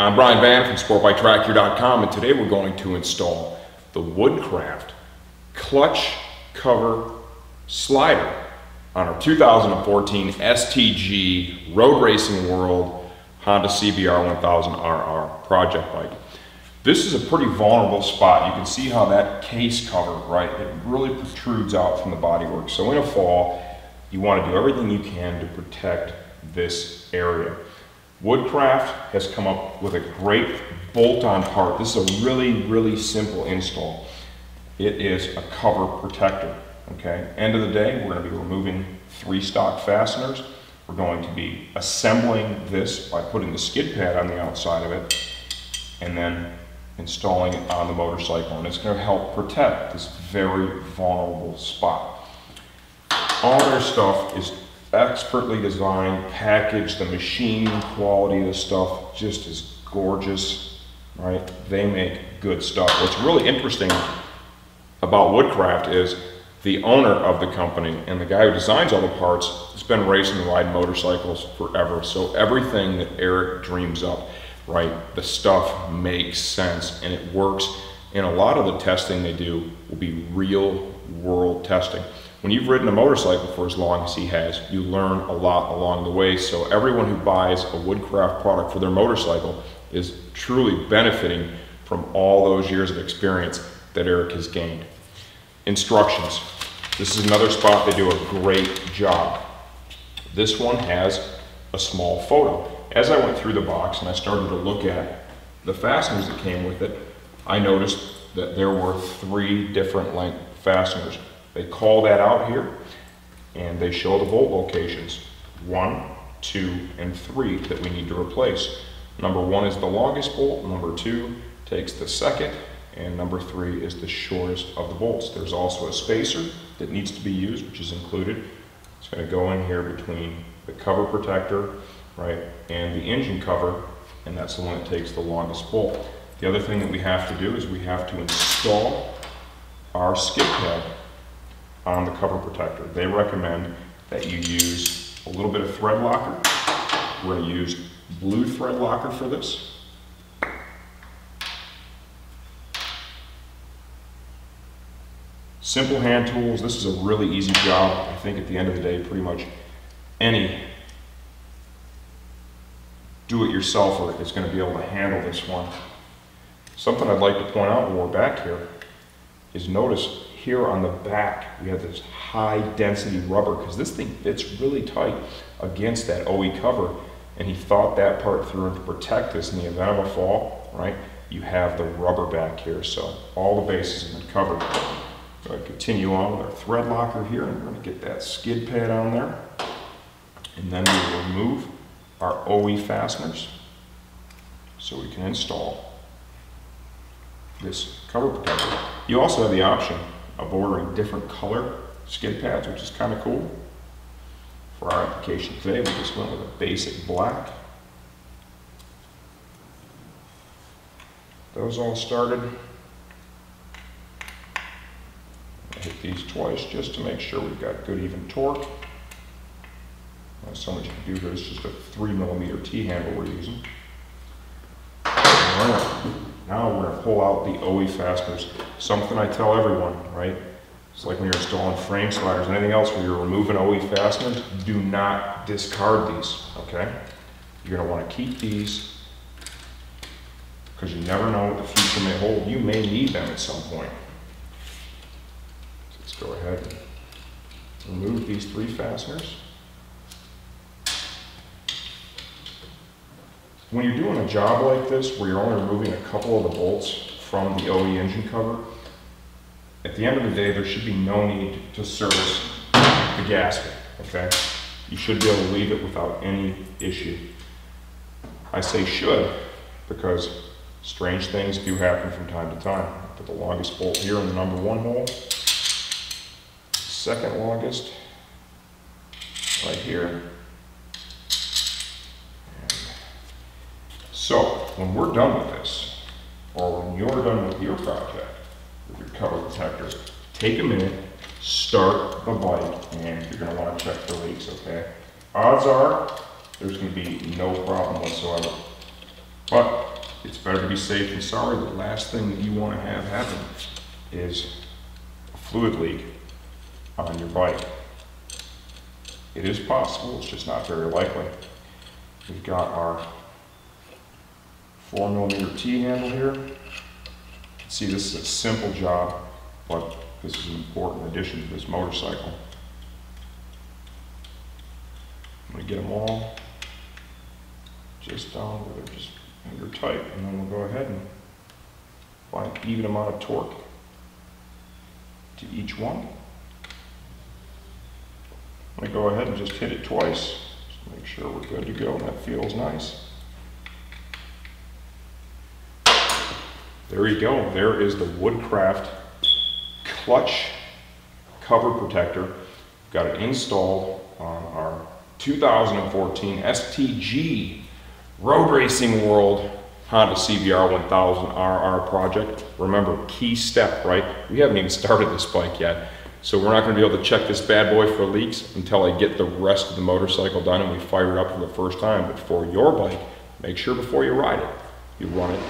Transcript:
I'm Brian Van from SportBikeTrackYour.com, and today we're going to install the Woodcraft clutch cover slider on our 2014 STG Road Racing World Honda CBR1000RR project bike. This is a pretty vulnerable spot. You can see how that case cover, right, it really protrudes out from the bodywork. So in a fall, you want to do everything you can to protect this area. Woodcraft has come up with a great bolt-on part. This is a really simple install. It is a cover protector, okay? End of the day, we're going to be removing 3 stock fasteners. We're going to be assembling this by putting the skid pad on the outside of it and then installing it on the motorcycle, and it's going to help protect this very vulnerable spot. All their stuff is expertly designed, packaged. The machine quality of the stuff just is gorgeous, right? They make good stuff. What's really interesting about Woodcraft is the owner of the company and the guy who designs all the parts has been racing and riding motorcycles forever. So everything that Eric dreams up, right, the stuff makes sense and it works. And a lot of the testing they do will be real world testing. When you've ridden a motorcycle for as long as he has, you learn a lot along the way. So everyone who buys a Woodcraft product for their motorcycle is truly benefiting from all those years of experience that Eric has gained. Instructions. This is another spot they do a great job. This one has a small photo. As I went through the box and I started to look at the fasteners that came with it, I noticed that there were 3 different length fasteners. They call that out here and they show the bolt locations, 1, 2, and 3 that we need to replace. Number 1 is the longest bolt, number 2 takes the second, and number 3 is the shortest of the bolts. There's also a spacer that needs to be used, which is included. It's going to go in here between the cover protector, right, and the engine cover, and that's the one that takes the longest bolt. The other thing that we have to do is we have to install our skid pad on the cover protector. They recommend that you use a little bit of thread locker. We're going to use blue thread locker for this. Simple hand tools. This is a really easy job. I think at the end of the day, pretty much any do-it-yourselfer is going to be able to handle this one. Something I'd like to point out when we're back here is notice here on the back we have this high density rubber because this thing fits really tight against that OE cover, and he thought that part through and to protect this in the event of a fall, right? You have the rubber back here, so all the bases have been covered. So I continue on with our thread locker here, and we're going to get that skid pad on there, and then we will remove our OE fasteners so we can install this cover protector. You also have the option of ordering different color skid pads, which is kind of cool. For our application today, we just went with a basic black. Those all started. I hit these twice just to make sure we've got good even torque. Not so much you can do here, it's just a 3mm T-handle we're using. Now we're going to pull out the OE fasteners. Something I tell everyone, right? It's like when you're installing frame sliders, anything else where you're removing OE fasteners, do not discard these, okay? You're going to want to keep these because you never know what the future may hold. You may need them at some point. So let's go ahead and remove these 3 fasteners. When you're doing a job like this, where you're only removing a couple of the bolts from the OE engine cover, at the end of the day, there should be no need to service the gasket, okay? You should be able to leave it without any issue. I say should, because strange things do happen from time to time. Put the longest bolt here in the number 1 hole, second longest right here. So, when we're done with this, or when you're done with your project, with your cover protector, take a minute, start the bike, and you're going to want to check for leaks, okay? Odds are, there's going to be no problem whatsoever. But it's better to be safe than sorry. The last thing that you want to have happen is a fluid leak on your bike. It is possible, it's just not very likely. We've got our 4mm T-handle here. See, this is a simple job, but this is an important addition to this motorcycle. I'm going to get them all just down where they're just finger tight, and then we'll go ahead and apply an even amount of torque to each one. I'm going to go ahead and just hit it twice, just to make sure we're good to go, and that feels nice. There you go. There is the Woodcraft clutch cover protector. Got it installed on our 2014 STG Road Racing World Honda CBR1000RR project. Remember, key step, right? We haven't even started this bike yet, so we're not going to be able to check this bad boy for leaks until I get the rest of the motorcycle done and we fire it up for the first time. But for your bike, make sure before you ride it, you run it